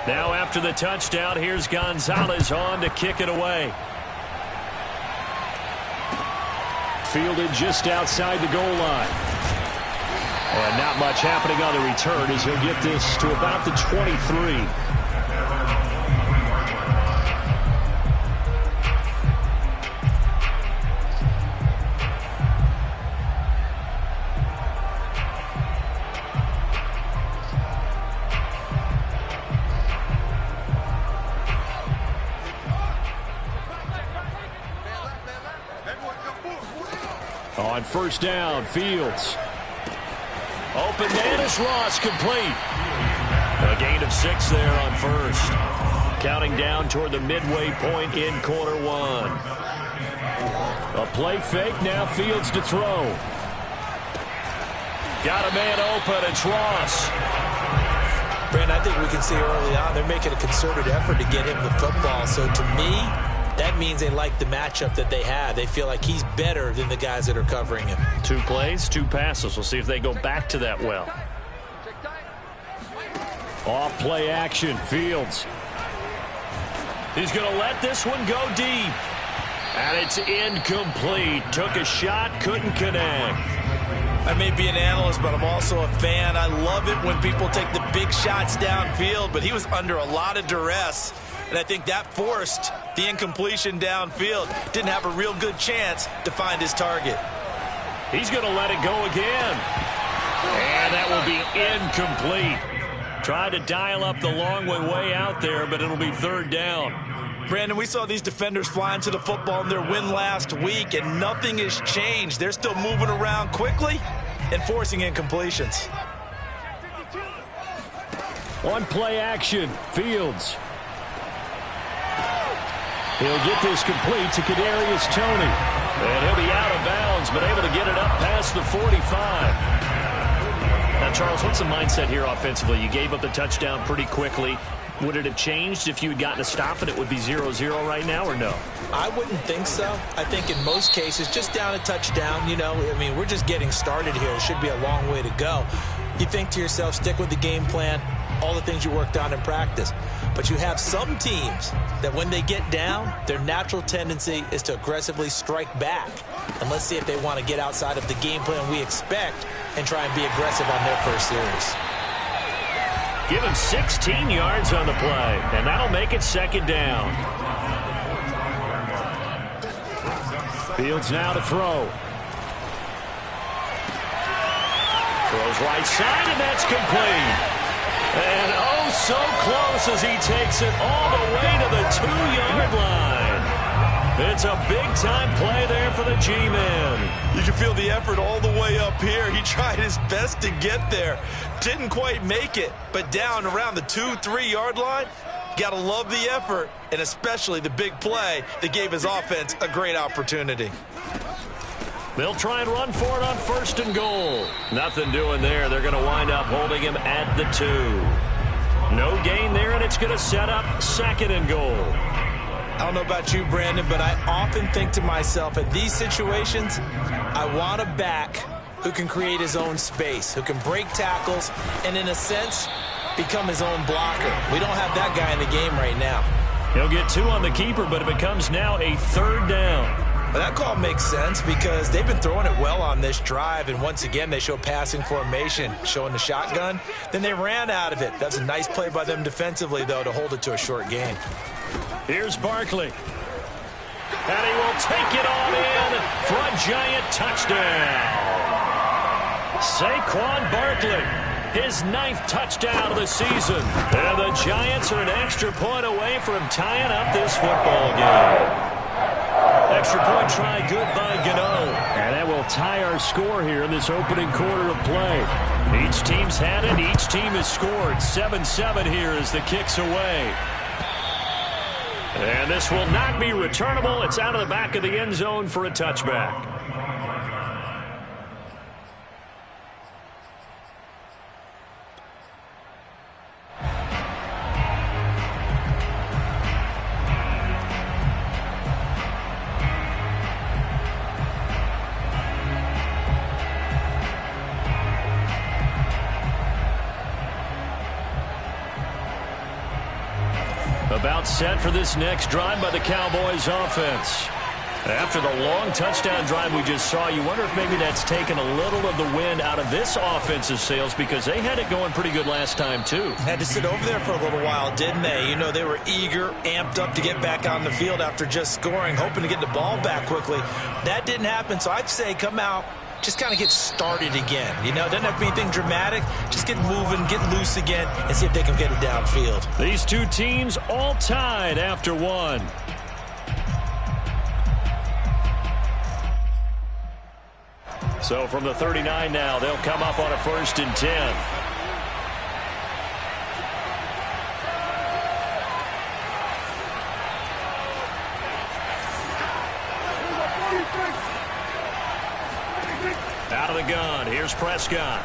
Now after the touchdown, here's Gonzalez on to kick it away. Fielded just outside the goal line. And not much happening on the return as he'll get this to about the 23. On first down, Fields. Open man is Ross, complete. A gain of 6 there on first. Counting down toward the midway point in quarter one. A play fake, now Fields to throw. Got a man open, it's Ross. Brandon, I think we can see early on they're making a concerted effort to get him the football. So to me, that means they like the matchup that they have. They feel like he's better than the guys that are covering him. 2 plays, 2 passes. We'll see if they go back to that well. Off play action, Fields. He's going to let this one go deep. And it's incomplete. Took a shot, couldn't connect. I may be an analyst, but I'm also a fan. I love it when people take the big shots downfield, but he was under a lot of duress. And I think that forced the incompletion downfield. Didn't have a real good chance to find his target. He's going to let it go again. And that will be incomplete. Tried to dial up the long way out there, but it'll be third down. Brandon, we saw these defenders flying to the football in their win last week, and nothing has changed. They're still moving around quickly and forcing incompletions. On play action, Fields. He'll get this complete to Kadarius Toney. And he'll be out of bounds, but able to get it up past the 45. Now, Charles, what's the mindset here offensively? You gave up the touchdown pretty quickly. Would it have changed if you had gotten a stop and it would be 0-0 right now, or no? I wouldn't think so. I think in most cases, just down a touchdown, we're just getting started here. It should be a long way to go. You think to yourself, stick with the game plan, all the things you worked on in practice. But you have some teams that when they get down, their natural tendency is to aggressively strike back. And let's see if they want to get outside of the game plan we expect and try and be aggressive on their first series. Give him 16 yards on the play, and that'll make it second down. Fields now to throw. Throws right side, and that's complete. And oh, so close as he takes it all the way to the 2-yard line. It's a big-time play there for the G-Man. You can feel the effort all the way up here. He tried his best to get there. Didn't quite make it, but down around the 2-3-yard line, got to love the effort, and especially the big play that gave his offense a great opportunity. They'll try and run for it on first and goal. Nothing doing there. They're going to wind up holding him at the 2. No gain there, and it's going to set up second and goal. I don't know about you, Brandon, but I often think to myself, at these situations, I want a back who can create his own space, who can break tackles, and in a sense, become his own blocker. We don't have that guy in the game right now. He'll get 2 on the keeper, but it becomes now a third down. Well, that call makes sense because they've been throwing it well on this drive, and once again, they show passing formation, showing the shotgun. Then they ran out of it. That's a nice play by them defensively, though, to hold it to a short gain. Here's Barkley. And he will take it on in for a giant touchdown. Saquon Barkley, his 9th touchdown of the season. And the Giants are an extra point away from tying up this football game. Extra point try good by Gano. And that will tie our score here in this opening quarter of play. Each team's had it. Each team has scored. 7-7 here as the kick's away. And this will not be returnable. It's out of the back of the end zone for a touchback. About set for this next drive by the Cowboys offense. After the long touchdown drive we just saw, you wonder if maybe that's taken a little of the wind out of this offensive sails, because they had it going pretty good last time too. Had to sit over there for a little while, didn't they? You know, they were eager, amped up to get back on the field after just scoring, hoping to get the ball back quickly. That didn't happen, so I'd say come out, just kind of get started again. You know, it doesn't have to be anything dramatic. Just get moving, get loose again, and see if they can get it downfield. These two teams all tied after one. So from the 39 now, they'll come up on a 1st and 10. Out of the gun, here's Prescott.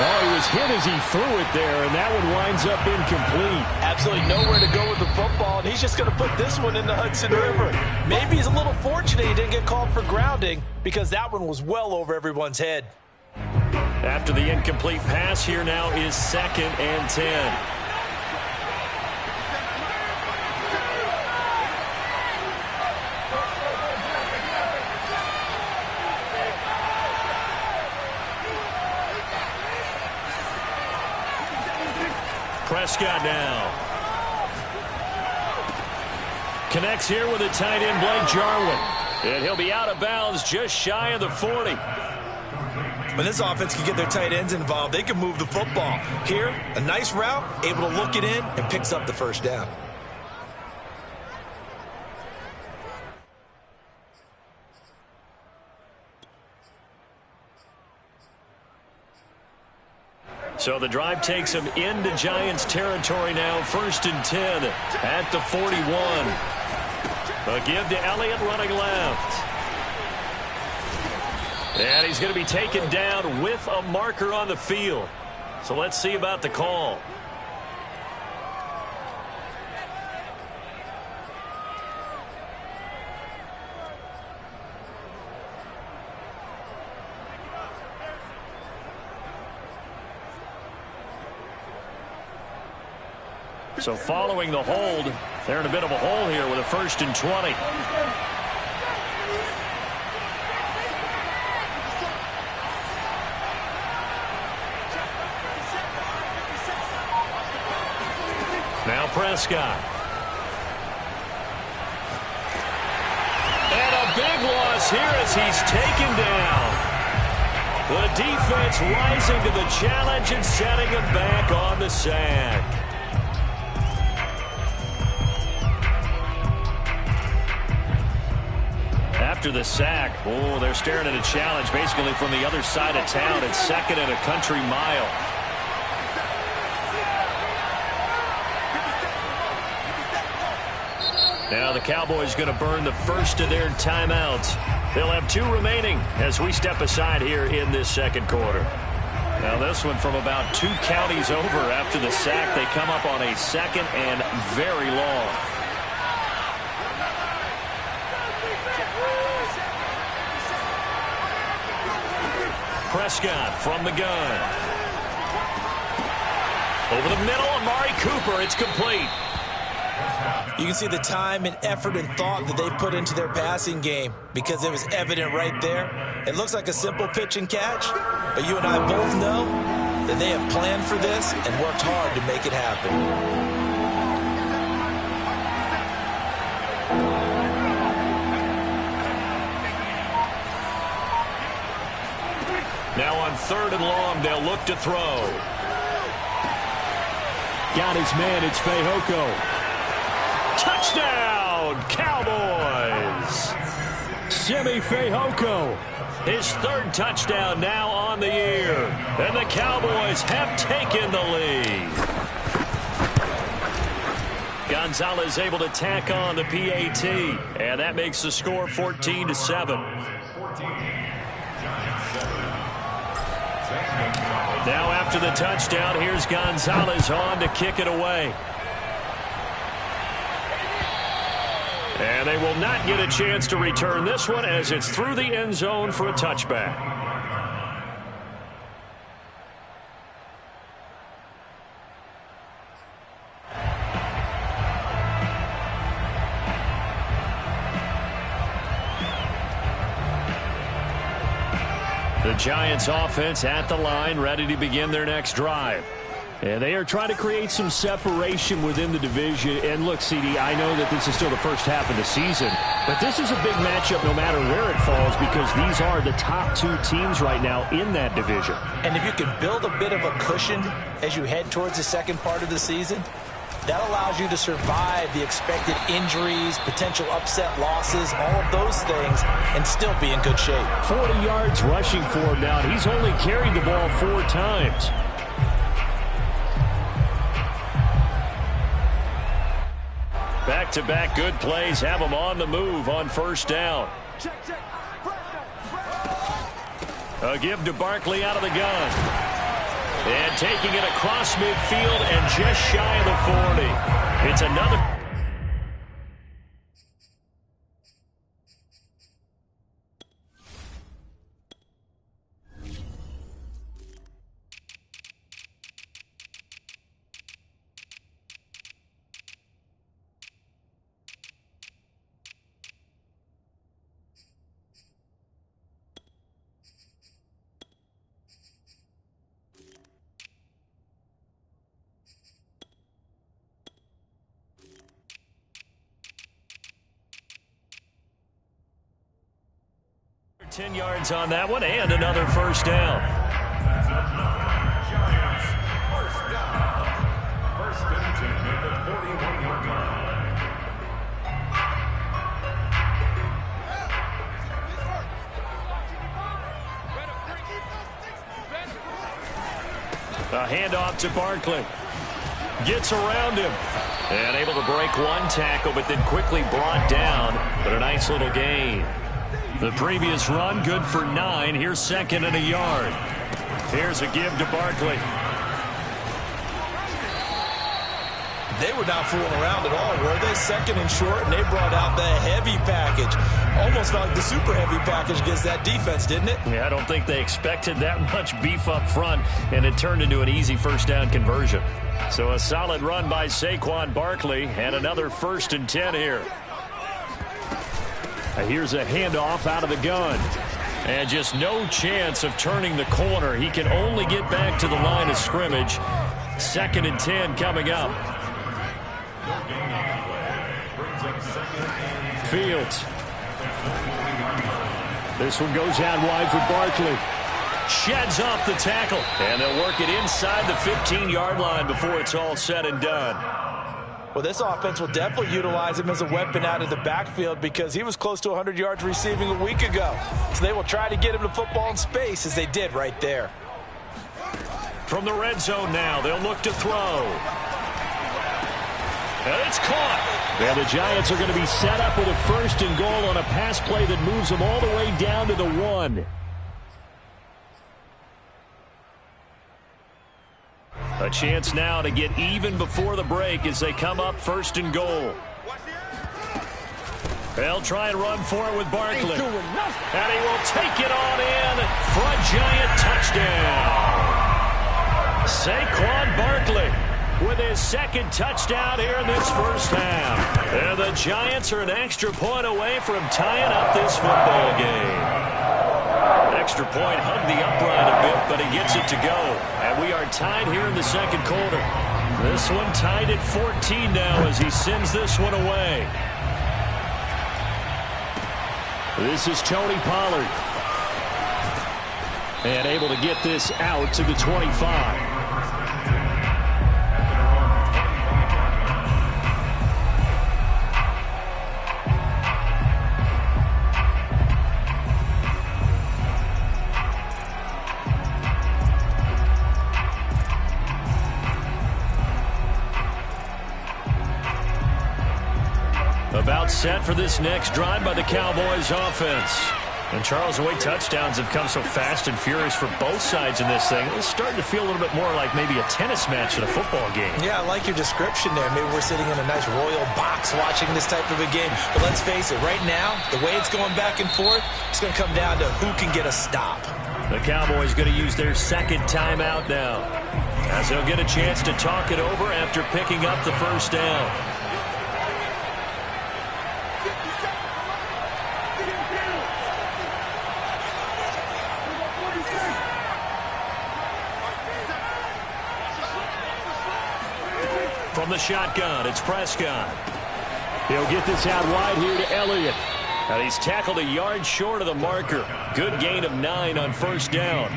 Oh, he was hit as he threw it there, and that one winds up incomplete. Absolutely nowhere to go with the football, and he's just going to put this one in the Hudson River. Maybe he's a little fortunate he didn't get called for grounding, because that one was well over everyone's head. After the incomplete pass, here now is 2nd and 10. Prescott now. Connects here with a tight end, Blake Jarwin. And he'll be out of bounds just shy of the 40. When this offense can get their tight ends involved, they can move the football. Here, a nice route, able to look it in, and picks up the 1st down. So the drive takes him into Giants territory now. 1st and 10 at the 41. A give to Elliott running left. And he's going to be taken down with a marker on the field. So let's see about the call. So following the hold, they're in a bit of a hole here with a 1st and 20. Now Prescott. And a big loss here as he's taken down. The defense rising to the challenge and setting him back on the sack. After the sack, oh, they're staring at a challenge basically from the other side of town. It's 2nd and a country mile. Now the Cowboys going to burn the first of their timeouts. They'll have 2 remaining as we step aside here in this 2nd quarter. Now this one from about 2 counties over after the sack. They come up on a 2nd and very long. Prescott from the gun. Over the middle, Amari Cooper. It's complete. You can see the time and effort and thought that they put into their passing game, because it was evident right there. It looks like a simple pitch and catch, but you and I both know that they have planned for this and worked hard to make it happen. Now on 3rd and long, they'll look to throw. Got his man, it's Fehoko. Touchdown, Cowboys! Simi Fehoko, his 3rd touchdown now on the year. And the Cowboys have taken the lead. Gonzalez able to tack on the PAT, and that makes the score 14-7. Now after the touchdown, here's Gonzalez on to kick it away. And they will not get a chance to return this one as it's through the end zone for a touchback. Giants offense at the line, ready to begin their next drive. And they are trying to create some separation within the division. And look, CD, I know that this is still the first half of the season, but this is a big matchup no matter where it falls because these are the top two teams right now in that division. And if you can build a bit of a cushion as you head towards the second part of the season, that allows you to survive the expected injuries, potential upset losses, all of those things, and still be in good shape. 40 yards rushing for him now. He's only carried the ball 4 times. Back-to-back good plays have him on the move on first down. A give to Barkley out of the gun. And taking it across midfield and just shy of the 40. It's another. Ten yards on that one, and another first down. Giants, first down. First and 10 at the 41-yard line. A handoff to Barkley. Gets around him. And able to break one tackle, but then quickly brought down. But a nice little gain. The previous run, good for 9. Here's second and a yard. Here's a give to Barkley. They were not fooling around at all, were they? Second and short, and they brought out the heavy package. Almost like the super heavy package against that defense, didn't it? Yeah, I don't think they expected that much beef up front, and it turned into an easy first down conversion. So a solid run by Saquon Barkley, and another first and 10 here. Here's a handoff out of the gun. And just no chance of turning the corner. He can only get back to the line of scrimmage. Second and 10 coming up. Fields. This one goes out wide for Barkley. Sheds off the tackle. And they'll work it inside the 15-yard line before it's all said and done. Well, this offense will definitely utilize him as a weapon out of the backfield because he was close to 100 yards receiving a week ago. So they will try to get him the football in space as they did right there. From the red zone now, they'll look to throw. And it's caught. And the Giants are going to be set up with a first and goal on a pass play that moves them all the way down to the 1. A chance now to get even before the break as they come up first and goal. They'll try and run for it with Barkley. And he will take it on in for a Giant touchdown. Saquon Barkley with his second touchdown here in this first half. And the Giants are an extra point away from tying up this football game. Extra point hugged the upright a bit, but he gets it to go. And we are tied here in the second quarter. This one tied at 14 now as he sends this one away. This is Tony Pollard. And able to get this out to the 25. About set for this next drive by the Cowboys offense. And Charles, the way touchdowns have come so fast and furious for both sides in this thing, it's starting to feel a little bit more like maybe a tennis match than a football game. Yeah, I like your description there. Maybe we're sitting in a nice royal box watching this type of a game. But let's face it, right now, the way it's going back and forth, it's going to come down to who can get a stop. The Cowboys going to use their second timeout now, as they'll get a chance to talk it over after picking up the first down. From the shotgun, it's Prescott. He'll get this out wide here to Elliott. And he's tackled a yard short of the marker. Good gain of 9 on first down.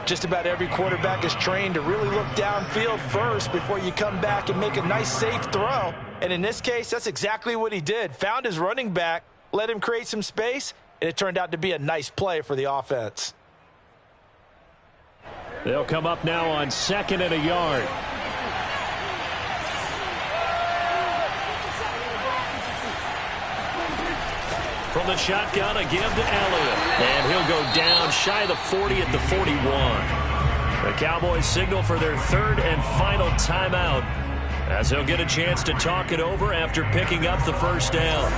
Just about every quarterback is trained to really look downfield first before you come back and make a nice, safe throw. And in this case, that's exactly what he did. Found his running back, let him create some space, and it turned out to be a nice play for the offense. They'll come up now on 2nd and a yard. From the shotgun, a give to Elliott. And he'll go down shy of the 40 at the 41. The Cowboys signal for their 3rd and final timeout, as they'll get a chance to talk it over after picking up the first down.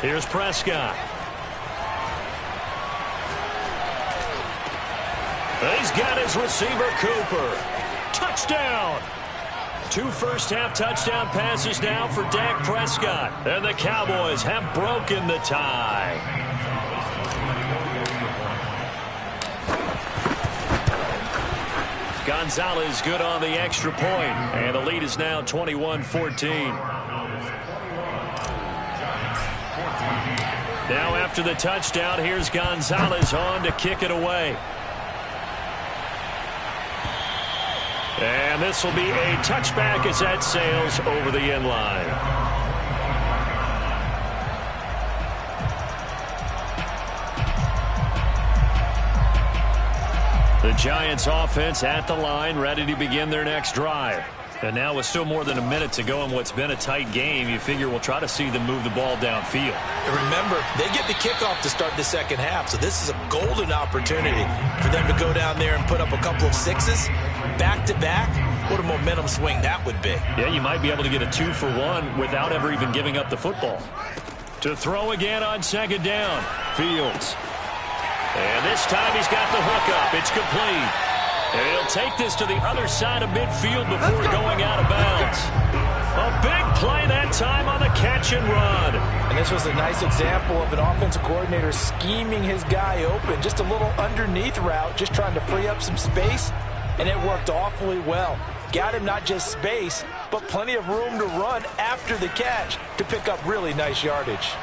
Here's Prescott. He's got his receiver, Cooper. Touchdown! 2 first-half touchdown passes now for Dak Prescott. And the Cowboys have broken the tie. Gonzalez good on the extra point. And the lead is now 21-14. Now after the touchdown, here's Gonzalez on to kick it away. And this will be a touchback as that sails over the end line. The Giants offense at the line, ready to begin their next drive. And now with still more than a minute to go in what's been a tight game, you figure we'll try to see them move the ball downfield. And remember, they get the kickoff to start the second half, so this is a golden opportunity for them to go down there and put up a couple of 6s back-to-back. What a momentum swing that would be. Yeah, you might be able to get a 2-for-1 without ever even giving up the football. To throw again on 2nd down, Fields. And this time he's got the hook up. It's complete. And he'll take this to the other side of midfield before going out of bounds. A big play that time on the catch and run. And this was a nice example of an offensive coordinator scheming his guy open. Just a little underneath route, just trying to free up some space, and it worked awfully well. Got him not just space, but plenty of room to run after the catch to pick up really nice yardage.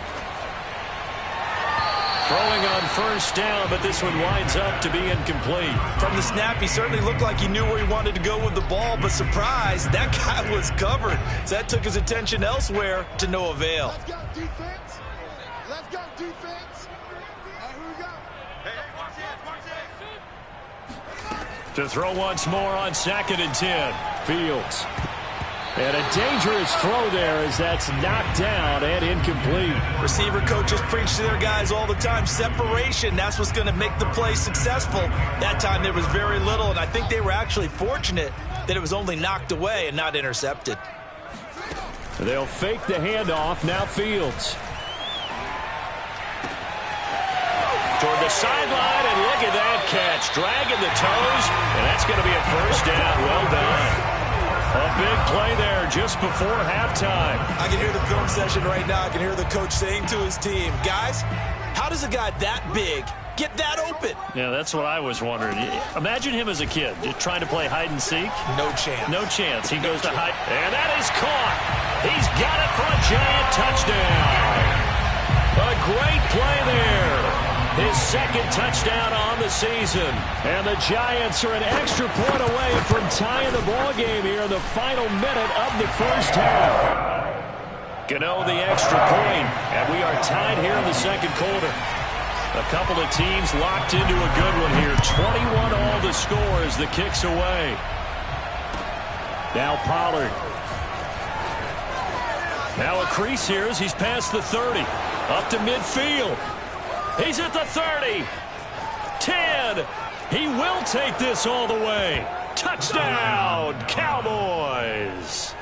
Throwing on first down, but this one winds up to be incomplete. From the snap, he certainly looked like he knew where he wanted to go with the ball, but surprise, that guy was covered. So that took his attention elsewhere to no avail. Let's go defense. Let's go defense. All right, here we go. Hey, watch it. To throw once more on 2nd and 10. Fields. And a dangerous throw there as that's knocked down and incomplete. Receiver coaches preach to their guys all the time. Separation, that's what's going to make the play successful. That time there was very little, and I think they were actually fortunate that it was only knocked away and not intercepted. They'll fake the handoff. Now Fields. Toward the sideline, and look at that catch. Dragging the toes, and that's going to be a first down. Well done. A big play there just before halftime. I can hear the film session right now. I can hear the coach saying to his team, guys, how does a guy that big get that open? Yeah, that's what I was wondering. Imagine him as a kid, just trying to play hide and seek. No chance. No chance. He goes to hide, and that is caught. He's got it for a giant touchdown. A great play there. His 2nd touchdown on the season. And the Giants are an extra point away from tying the ball game here in the final minute of the first half. Gano the extra point, and we are tied here in the 2nd quarter. A couple of teams locked into a good one here. 21 all the score as the kick's away. Now Pollard. Now a crease here as he's past the 30. Up to midfield. He's at the 30. 10. He will take this all the way. Touchdown, Cowboys.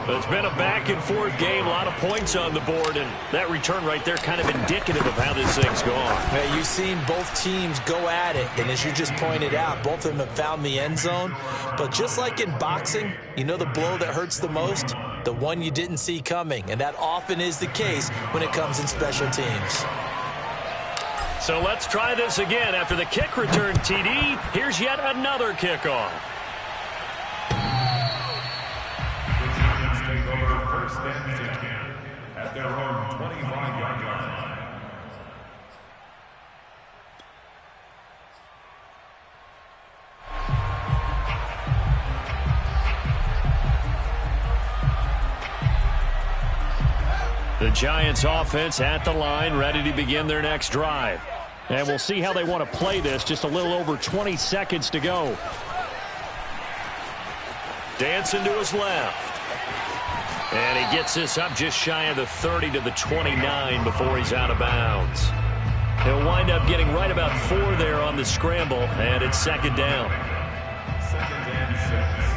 It's been a back-and-forth game, a lot of points on the board, and that return right there kind of indicative of how this thing's gone. Yeah, you've seen both teams go at it, and as you just pointed out, both of them have found the end zone. But just like in boxing, you know the blow that hurts the most? The one you didn't see coming, and that often is the case when it comes in special teams. So let's try this again. After the kick return TD, here's yet another kickoff. Take over first and 10 at their own 25-yard line. The Giants offense at the line, ready to begin their next drive. And we'll see how they want to play this. Just a little over 20 seconds to go. Dancing to his left. And he gets this up just shy of the 30 to the 29 before he's out of bounds. He'll wind up getting right about 4 there on the scramble, and it's second down. Second and 6.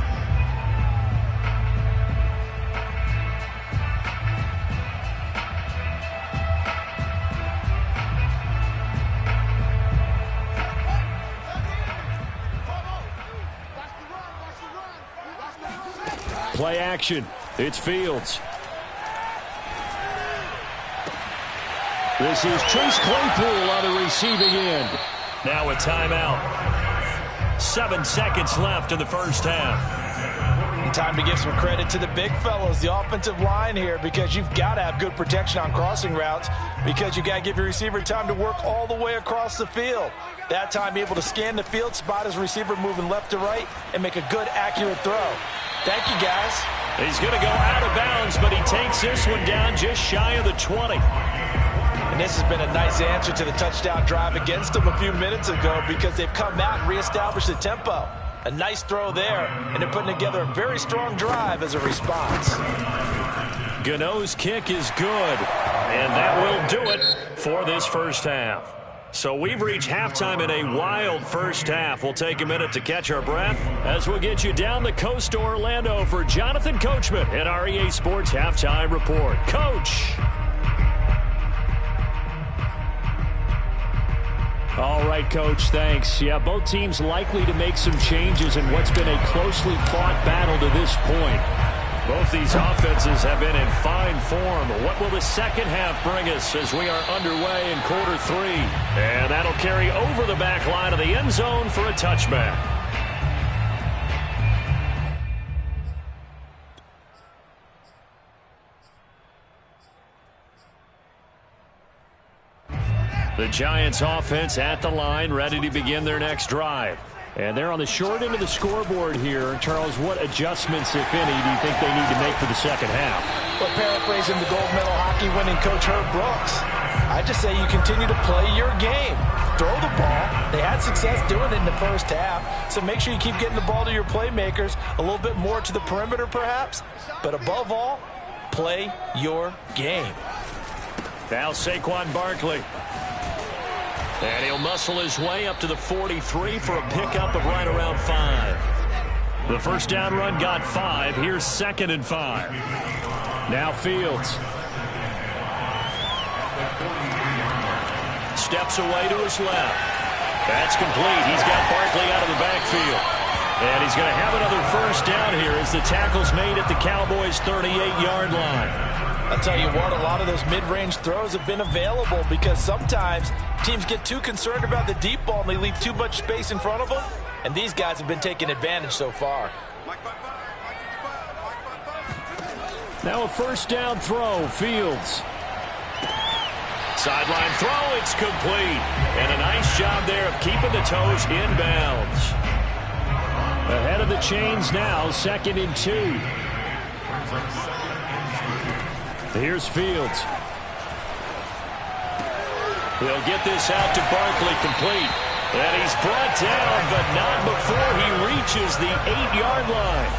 Play action. It's Fields. This is Chase Claypool on the receiving end. Now a timeout. 7 seconds left in the first half. And time to give some credit to the big fellows, the offensive line here, because you've got to have good protection on crossing routes, because you got to give your receiver time to work all the way across the field. That time, be able to scan the field, spot his receiver moving left to right, and make a good, accurate throw. Thank you, guys. He's going to go out of bounds, but he takes this one down just shy of the 20. And this has been a nice answer to the touchdown drive against them a few minutes ago, because they've come out and reestablished the tempo. A nice throw there, and they're putting together a very strong drive as a response. Gano's kick is good, and that will do it for this first half. So we've reached halftime in a wild first half. We'll take a minute to catch our breath as we'll get you down the coast to Orlando for Jonathan Coachman at our EA Sports Halftime Report. Coach. All right, Coach, thanks. Yeah, both teams likely to make some changes in what's been a closely fought battle to this point. Both these offenses have been in fine form. What will the second half bring us as we are underway in quarter 3? And that'll carry over the back line of the end zone for a touchback. The Giants offense at the line, ready to begin their next drive. And they're on the short end of the scoreboard here. Charles, what adjustments, if any, do you think they need to make for the second half? Well, paraphrasing the gold medal hockey winning coach Herb Brooks, I just say you continue to play your game. Throw the ball. They had success doing it in the first half, so make sure you keep getting the ball to your playmakers, a little bit more to the perimeter perhaps, but above all, play your game. Now Saquon Barkley. And he'll muscle his way up to the 43 for a pickup of right around 5. The first down run got 5. Here's 2nd and 5. Now Fields. Steps away to his left. That's complete. He's got Barkley out of the backfield. And he's going to have another first down here as the tackle's made at the Cowboys' 38-yard line. I'll tell you what, a lot of those mid-range throws have been available because sometimes teams get too concerned about the deep ball and they leave too much space in front of them, and these guys have been taking advantage so far. Now a first down throw, Fields. Sideline throw, it's complete. And a nice job there of keeping the toes inbounds. Ahead of the chains now, 2nd and 2. Here's Fields. He'll get this out to Barkley complete. And he's brought down, but not before he reaches the 8-yard line.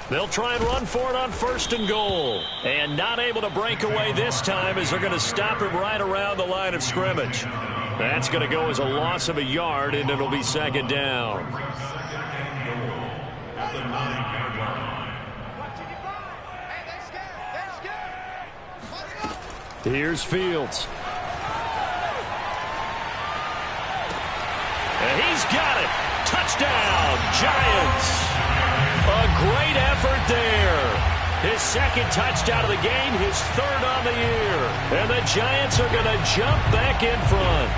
They'll try and run for it on 1st and goal. And not able to break away this time as they're going to stop him right around the line of scrimmage. That's going to go as a loss of a yard, and it'll be 2nd down. the 9-yard line. Here's Fields. And he's got it. Touchdown, Giants. A great effort there. His second touchdown of the game, his third on the year. And the Giants are going to jump back in front.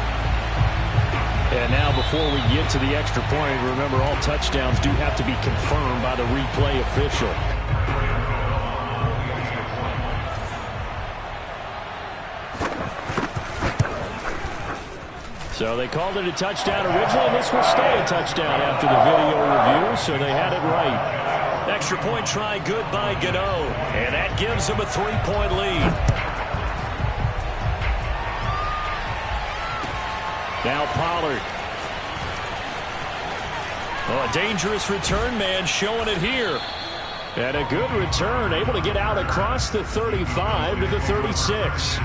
And now before we get to the extra point, remember all touchdowns do have to be confirmed by the replay official. So they called it a touchdown originally, and this will stay a touchdown after the video review, so they had it right. Extra point try good by Gano, and that gives them a 3-point lead. Now Pollard. Oh, a dangerous return man showing it here. And a good return, able to get out across the 35 to the 36.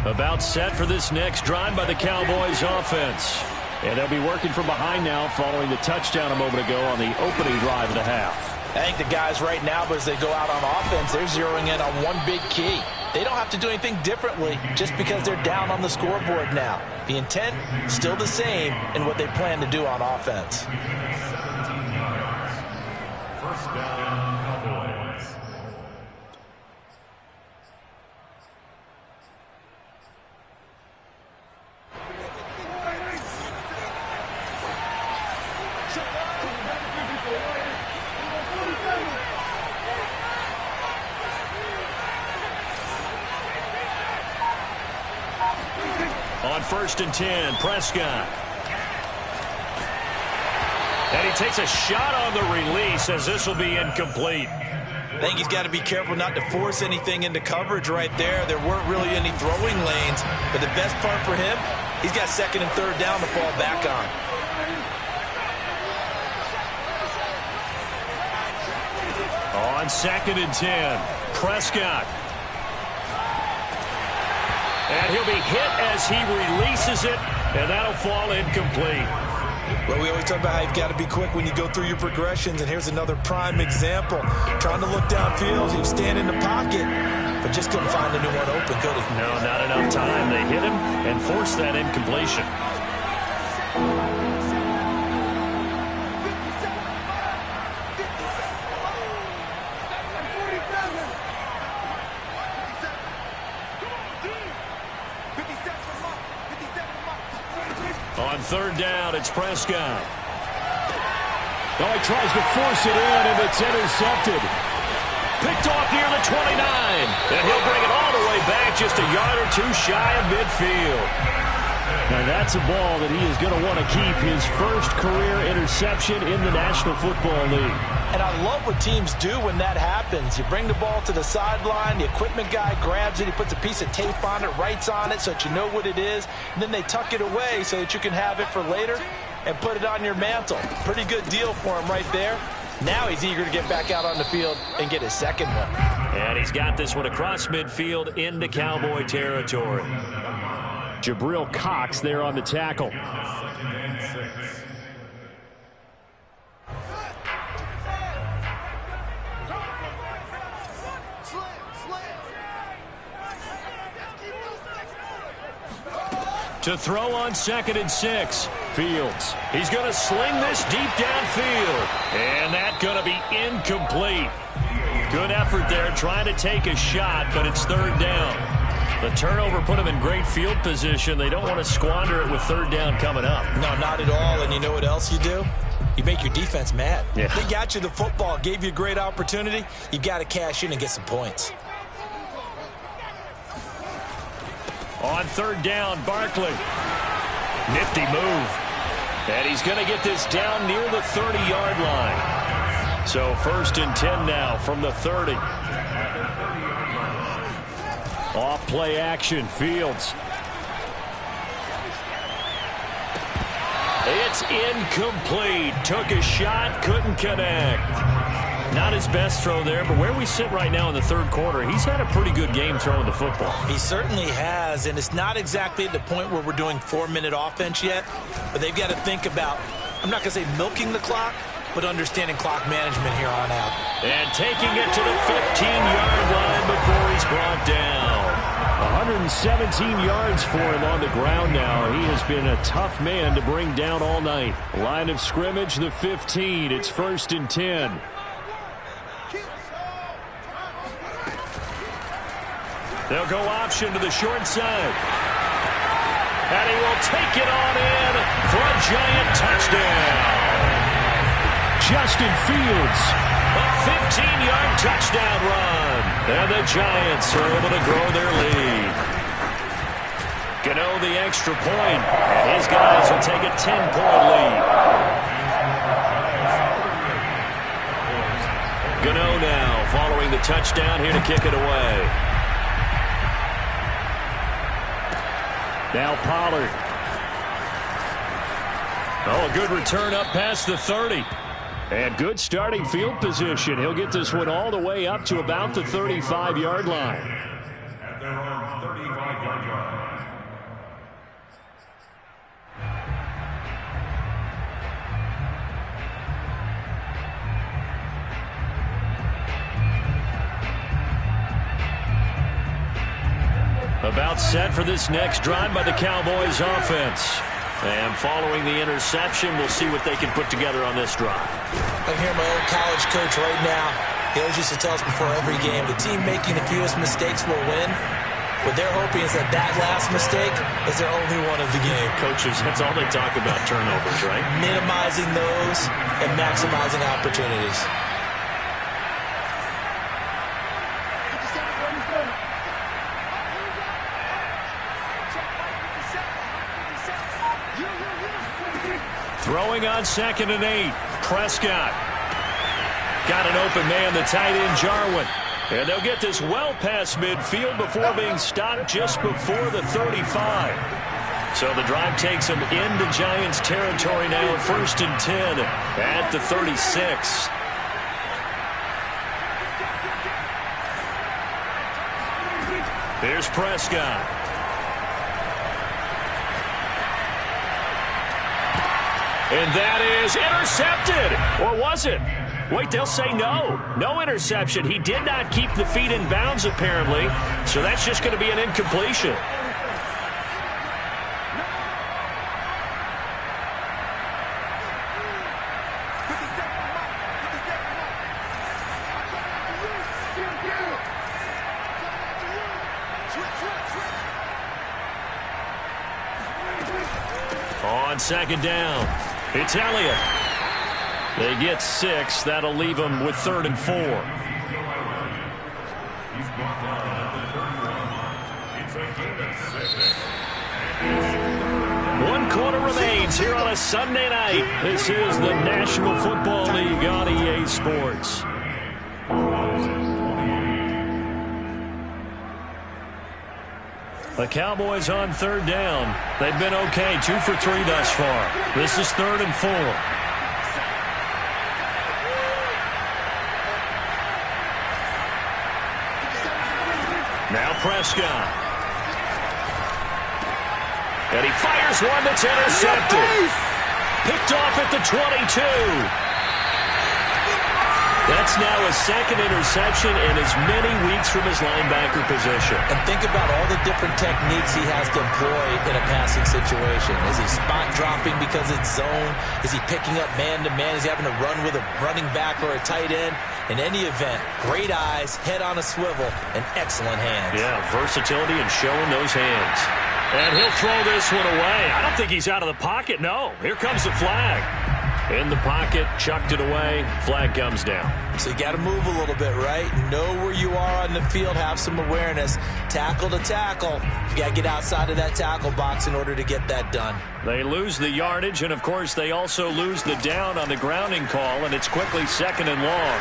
About set for this next drive by the Cowboys offense. And they'll be working from behind now following the touchdown a moment ago on the opening drive of the half. I think the guys right now, as they go out on offense, they're zeroing in on one big key. They don't have to do anything differently just because they're down on the scoreboard now. The intent, still the same in what they plan to do on offense. 17 yards. First down, Cowboys. On 1st and 10, Prescott. And he takes a shot on the release as this will be incomplete. I think he's got to be careful not to force anything into coverage right there. There weren't really any throwing lanes, but the best part for him, he's got 2nd and 3rd down to fall back on. On 2nd and 10, Prescott. And he'll be hit as he releases it, and that'll fall incomplete. Well, we always talk about how you've got to be quick when you go through your progressions, and here's another prime example. Trying to look downfield, he was standing in the pocket, but just couldn't find anyone open, could he? No, not enough time. They hit him and forced that incompletion. On 3rd down, it's Prescott. Oh, he tries to force it in, and it's intercepted. Picked off near the 29. And he'll bring it all the way back just a yard or two shy of midfield. And that's a ball that he is going to want to keep, his first career interception in the National Football League. And I love what teams do when that happens. You bring the ball to the sideline, the equipment guy grabs it, he puts a piece of tape on it, writes on it so that you know what it is, and then they tuck it away so that you can have it for later and put it on your mantle. Pretty good deal for him right there. Now he's eager to get back out on the field and get his second one. And he's got this one across midfield into Cowboy territory. Jabril Cox there on the tackle. To throw on 2nd and 6. Fields. He's going to sling this deep downfield. And that's going to be incomplete. Good effort there trying to take a shot, but it's 3rd down. The turnover put him in great field position. They don't want to squander it with 3rd down coming up. No, not at all. And you know what else you do? You make your defense mad. Yeah. They got you the football, gave you a great opportunity. You've got to cash in and get some points. On 3rd down, Barkley. Nifty move. And he's going to get this down near the 30-yard line. So 1st and 10 now from the 30. Off play action, Fields. It's incomplete. Took a shot, couldn't connect. Not his best throw there, but where we sit right now in the third quarter, he's had a pretty good game throwing the football. He certainly has, and it's not exactly at the point where we're doing 4-minute offense yet, but they've got to think about, I'm not going to say milking the clock, but understanding clock management here on out. And taking it to the 15-yard line before he's brought down. 117 yards for him on the ground now. He has been a tough man to bring down all night. Line of scrimmage, the 15. It's 1st and 10. They'll go option to the short side. And he will take it on in for a Giant touchdown. Justin Fields. A 15-yard touchdown run. And the Giants are able to grow their lead. Gano the extra point. And his guys will take a 10-point lead. Gano now following the touchdown here to kick it away. Now Pollard. Oh, a good return up past the 30. And good starting field position. He'll get this one all the way up to about the 35-yard line. At their own 35-yard line. About set for this next drive by the Cowboys offense. And following the interception, we'll see what they can put together on this drive. I hear my old college coach right now. He always used to tell us before every game, the team making the fewest mistakes will win. What they're hoping is that last mistake is their only one of the game. Coaches, that's all they talk about, turnovers, right? Minimizing those and maximizing opportunities. Throwing on 2nd and 8. Prescott. Got an open man, the tight end, Jarwin. And they'll get this well past midfield before being stopped just before the 35. So the drive takes them into Giants territory now, 1st and 10 at the 36. Here's Prescott. And that is intercepted. Or was it? Wait, they'll say no. No interception. He did not keep the feet in bounds, apparently. So that's just going to be an incompletion. On 2nd down, it's Elliott. They get 6. That'll leave them with 3rd and 4. He's brought down at the 31. It's a game of 6. 1 quarter remains here on a Sunday night. This is the National Football League on EA Sports. The Cowboys on 3rd down. They've been okay, 2 for 3 thus far. This is 3rd and 4. Now Prescott. And he fires one that's intercepted. Picked off at the 22. That's now a 2nd interception in as many weeks from his linebacker position. And think about all the different techniques he has to employ in a passing situation. Is he spot dropping because it's zone? Is he picking up man-to-man? Is he having to run with a running back or a tight end? In any event, great eyes, head on a swivel, and excellent hands. Yeah, versatility and showing those hands. And he'll throw this one away. I don't think he's out of the pocket. No, here comes the flag. In the pocket, chucked it away, flag comes down. So you got to move a little bit, right? Know where you are on the field, have some awareness. Tackle to tackle. You got to get outside of that tackle box in order to get that done. They lose the yardage, and of course they also lose the down on the grounding call, and it's quickly 2nd and long.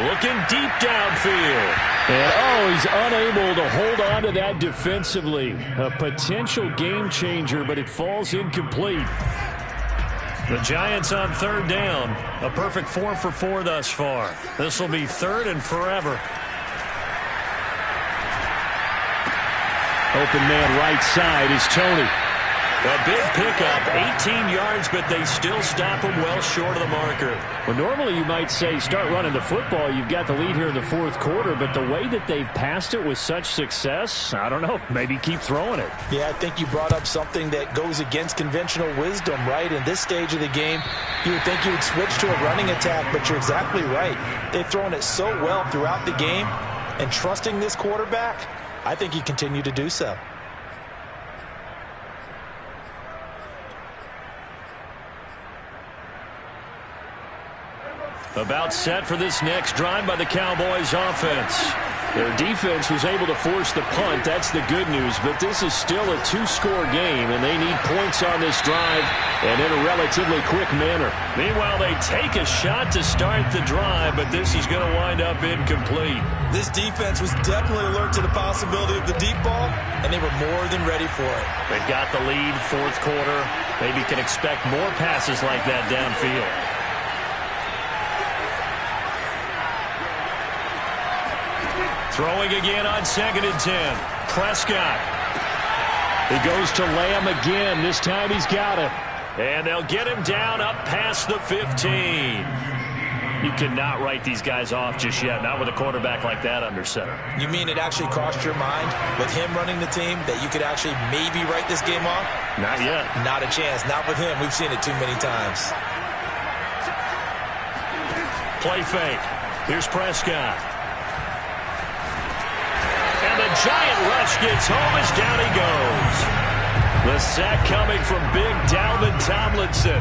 Looking deep downfield. And he's unable to hold on to that defensively. A potential game changer, but it falls incomplete. The Giants on 3rd down. A perfect 4 for 4 thus far. This will be 3rd and forever. Open man right side is Tony. A big pickup, 18 yards, but they still stop him well short of the marker. Well, normally you might say start running the football. You've got the lead here in the 4th quarter, but the way that they've passed it with such success, I don't know, maybe keep throwing it. Yeah, I think you brought up something that goes against conventional wisdom, right? In this stage of the game, you would think you would switch to a running attack, but you're exactly right. They've thrown it so well throughout the game, and trusting this quarterback, I think you continue to do so. About set for this next drive by the Cowboys offense. Their defense was able to force the punt. That's the good news. But this is still a 2-score game, and they need points on this drive and in a relatively quick manner. Meanwhile, they take a shot to start the drive, but this is going to wind up incomplete. This defense was definitely alert to the possibility of the deep ball, and they were more than ready for it. They've got the lead, 4th quarter. Maybe can expect more passes like that downfield. Throwing again on 2nd and 10. Prescott. He goes to Lamb again. This time he's got it. And they'll get him down up past the 15. You cannot write these guys off just yet, not with a quarterback like that under center. You mean it actually crossed your mind with him running the team that you could actually maybe write this game off? Not yet. Not a chance. Not with him. We've seen it too many times. Play fake. Here's Prescott. And the giant rush gets home as down he goes. The sack coming from big Dalvin Tomlinson.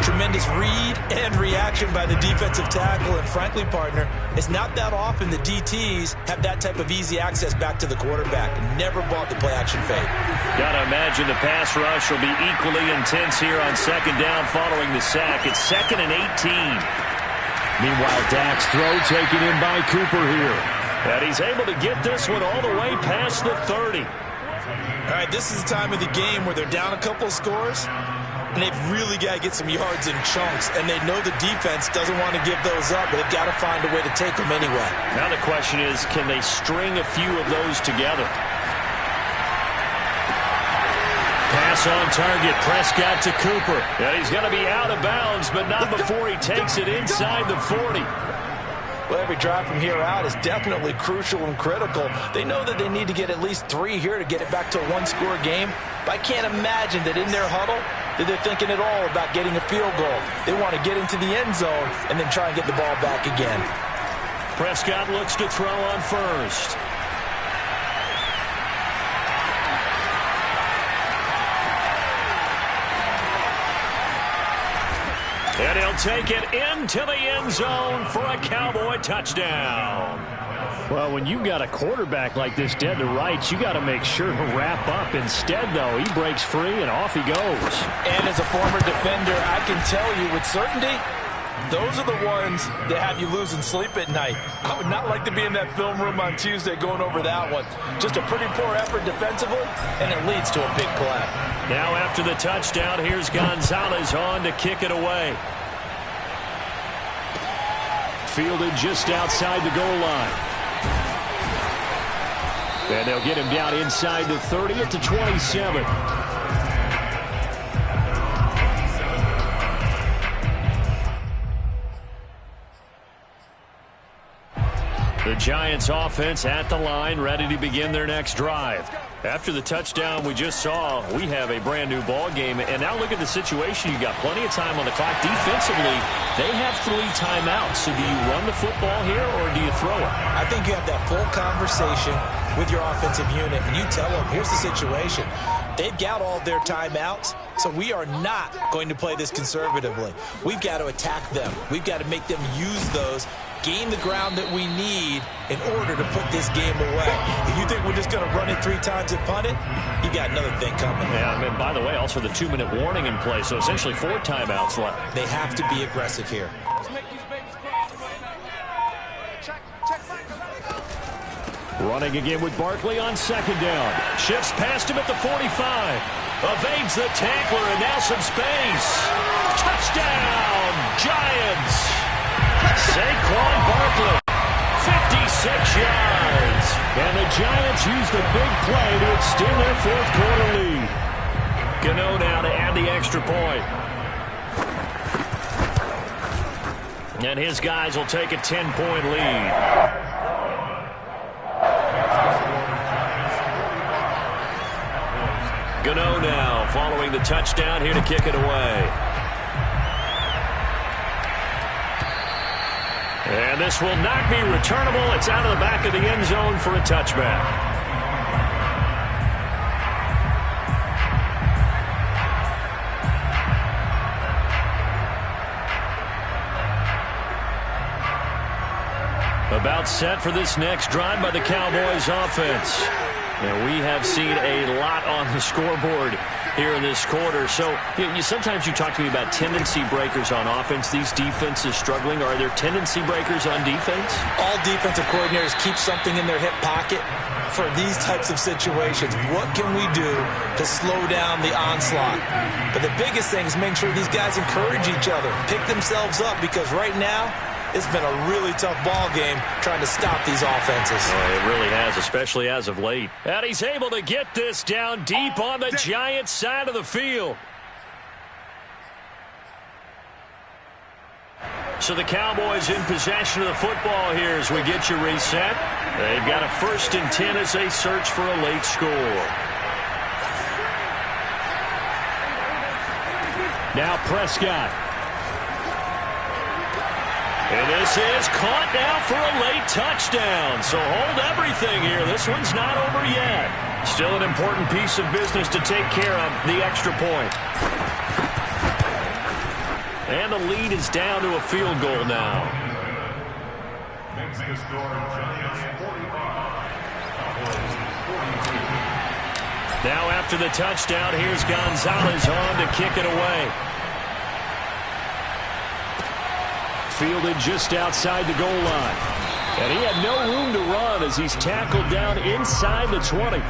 Tremendous read and reaction by the defensive tackle. And frankly, partner, it's not that often the DTs have that type of easy access back to the quarterback. Never bought the play-action fake. Got to imagine the pass rush will be equally intense here on 2nd down following the sack. It's 2nd and 18. Meanwhile, Dak's throw taken in by Cooper here. And he's able to get this one all the way past the 30. All right, this is the time of the game where they're down a couple of scores, and they've really got to get some yards in chunks, and they know the defense doesn't want to give those up, but they've got to find a way to take them anyway. Now the question is, can they string a few of those together? Pass on target, Prescott to Cooper. And he's going to be out of bounds, but not before he takes it inside the 40. Well, every drive from here out is definitely crucial and critical. They know that they need to get at least 3 here to get it back to a 1-score game. But I can't imagine that in their huddle that they're thinking at all about getting a field goal. They want to get into the end zone and then try and get the ball back again. Prescott looks to throw on 1st. And he'll take it into the end zone for a Cowboy touchdown. Well, when you got a quarterback like this dead to rights, you got to make sure to wrap up. Instead, though, he breaks free and off he goes. And as a former defender, I can tell you with certainty, those are the ones that have you losing sleep at night. I would not like to be in that film room on Tuesday going over that one. Just a pretty poor effort defensively, and it leads to a big play. Now after the touchdown, here's Gonzalez on to kick it away. Fielded just outside the goal line. And they'll get him down inside the 30 at the 27. The Giants offense at the line, ready to begin their next drive. After the touchdown we just saw, we have a brand new ball game. And now look at the situation. You got plenty of time on the clock. Defensively, they have 3 timeouts. So do you run the football here or do you throw it? I think you have that full conversation with your offensive unit, and you tell them, here's the situation. They've got all their timeouts, so we are not going to play this conservatively. We've got to attack them. We've got to make them use those, gain the ground that we need in order to put this game away. If you think we're just going to run it 3 times and punt it, you got another thing coming. Yeah, and by the way, also the 2-minute warning in play, so essentially 4 timeouts left. They have to be aggressive here. Running again with Barkley on 2nd down. Shifts past him at the 45. Evades the tackler, and now some space. Touchdown, Giants. Saquon Barkley, 56 yards. And the Giants use the big play to extend their fourth-quarter lead. Gano now to add the extra point. And his guys will take a 10-point lead. Gano now following the touchdown here to kick it away. And this will not be returnable. It's out of the back of the end zone for a touchback. About set for this next drive by the Cowboys offense. And we have seen a lot on the scoreboard here in this quarter. So sometimes you talk to me about tendency breakers on offense. These defenses struggling. Are there tendency breakers on defense? All defensive coordinators keep something in their hip pocket for these types of situations. What can we do to slow down the onslaught? But the biggest thing is making sure these guys encourage each other, pick themselves up, because right now it's been a really tough ball game trying to stop these offenses. Oh, it really has, especially as of late. And he's able to get this down deep on the Giants side of the field. So the Cowboys in possession of the football here as we get you reset. They've got a 1st and 10 as they search for a late score. Now Prescott. And this is caught now for a late touchdown. So hold everything here. This one's not over yet. Still an important piece of business to take care of, the extra point. And the lead is down to a field goal now. Makes the score Giants 45. Now after the touchdown, here's Gonzalez on to kick it away. Fielded just outside the goal line. And he had no room to run as he's tackled down inside the 20.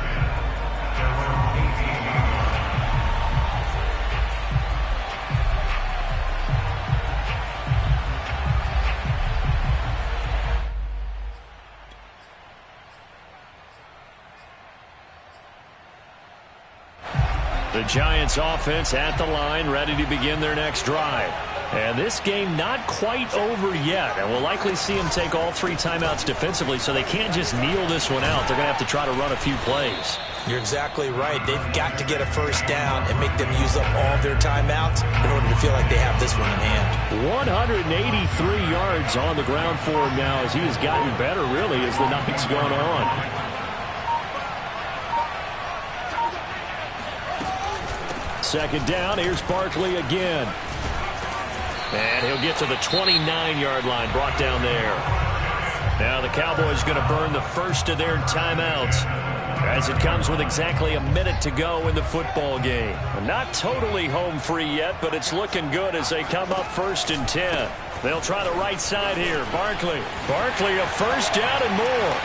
The Giants offense at the line, ready to begin their next drive. And this game not quite over yet. And we'll likely see them take all 3 timeouts defensively, so they can't just kneel this one out. They're going to have to try to run a few plays. You're exactly right. They've got to get a first down and make them use up all their timeouts in order to feel like they have this one in hand. 183 yards on the ground for him now as he has gotten better, really, as the night's gone on. Second down, here's Barkley again. And he'll get to the 29-yard line, brought down there. Now the Cowboys going to burn the first of their timeouts as it comes with exactly a minute to go in the football game. Not totally home free yet, but it's looking good as they come up 1st and 10. They'll try the right side here. Barkley a first down and more.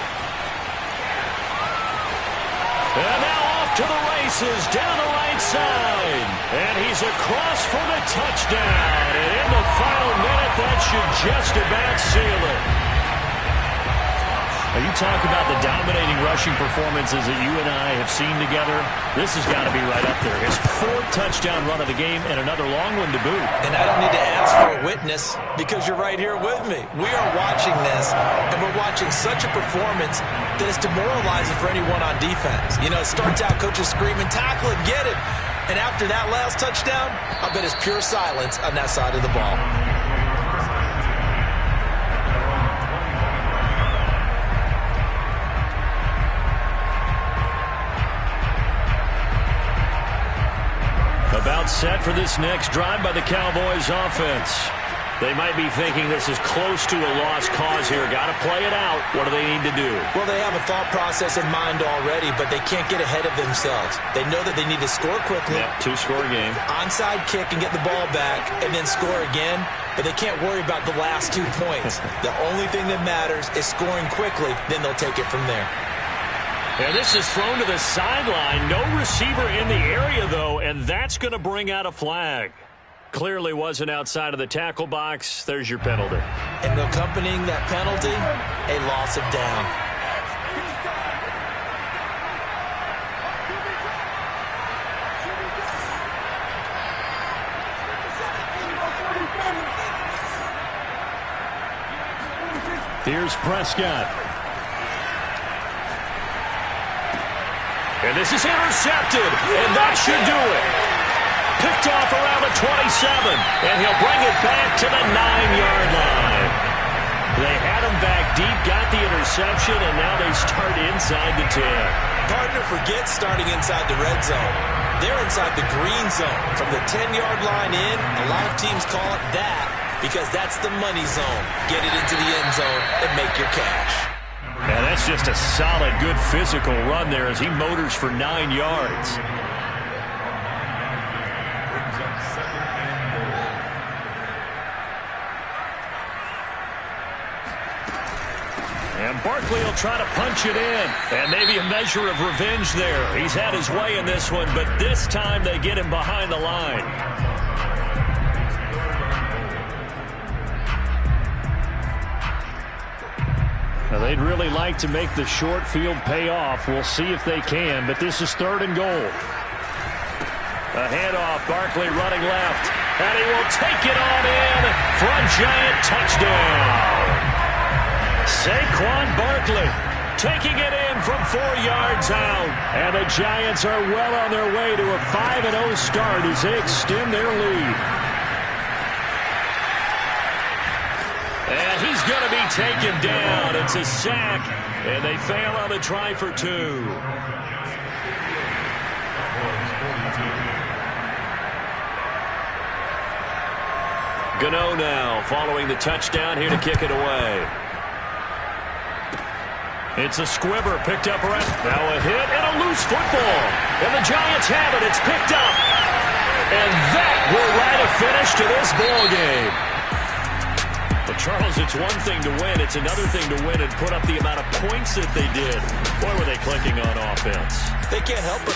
And now off to the races down the right side. And he's across for the touchdown. And in the final minute, that should just about seal it. Now, you talk about the dominating rushing performances that you and I have seen together. This has got to be right up there. His 4th touchdown run of the game and another long one to boot. And I don't need to ask for a witness because you're right here with me. We are watching this, and we're watching such a performance that is demoralizing for anyone on defense. You know, it starts out coaches screaming, tackle it, get it. And after that last touchdown, I bet it's pure silence on that side of the ball. About set for this next drive by the Cowboys offense. They might be thinking this is close to a lost cause here. Got to play it out. What do they need to do? Well, they have a thought process in mind already, but they can't get ahead of themselves. They know that they need to score quickly. Yeah, 2-score game. Onside kick and get the ball back and then score again, but they can't worry about the last 2 points. The only thing that matters is scoring quickly, then they'll take it from there. And this is thrown to the sideline. No receiver in the area, though, and that's going to bring out a flag. Clearly wasn't outside of the tackle box. There's your penalty. And accompanying that penalty, a loss of down. Here's Prescott. And this is intercepted, and that should do it. Picked off around the 27, and he'll bring it back to the 9-yard line. They had him back deep, got the interception, and now they start inside the 10. Partner forgets starting inside the red zone. They're inside the green zone. From the 10-yard line in, a lot of teams call it that because that's the money zone. Get it into the end zone and make your cash. And that's just a solid, good physical run there as he motors for 9 yards. And Barkley will try to punch it in. And maybe a measure of revenge there. He's had his way in this one, but this time they get him behind the line. Now, they'd really like to make the short field pay off. We'll see if they can, but this is 3rd and goal. A handoff, Barkley running left, and he will take it on in for a Giant touchdown. Saquon Barkley taking it in from 4 yards out, and the Giants are well on their way to a 5-0 start as they extend their lead. And he's going to be taken down. It's a sack, and they fail on the try for 2. Gano now following the touchdown here to kick it away. It's a squibber picked up around. Now a hit and a loose football. And the Giants have it. It's picked up. And that will write a finish to this ball game. But Charles, it's one thing to win. It's another thing to win and put up the amount of points that they did. Boy, were they clicking on offense. They can't help but